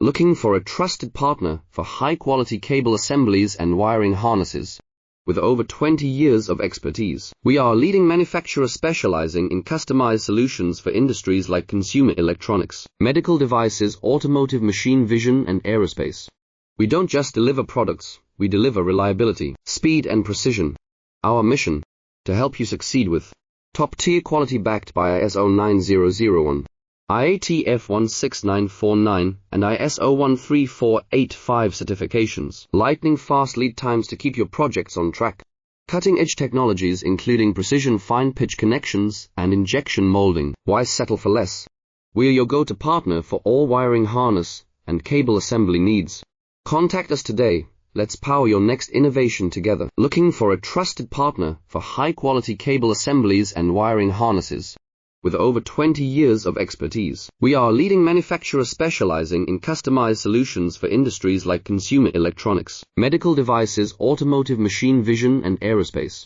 Looking for a trusted partner for high-quality cable assemblies and wiring harnesses. With over 20 years of expertise, we are a leading manufacturer specializing in customized solutions for industries like consumer electronics, medical devices, automotive, machine vision, and aerospace. We don't just deliver products, we deliver reliability, speed, and precision. Our mission: to help you succeed with top-tier quality backed by ISO 9001, IATF 16949, and ISO 13485 certifications. Lightning-fast lead times to keep your projects on track. Cutting-edge technologies including precision fine-pitch connections and injection molding. Why settle for less? We are your go-to partner for all wiring harness and cable assembly needs. Contact us today. Let's power your next innovation together. Looking for a trusted partner for high-quality cable assemblies and wiring harnesses. With over 20 years of expertise, we are a leading manufacturer specializing in customized solutions for industries like consumer electronics, medical devices, automotive, machine vision, and aerospace.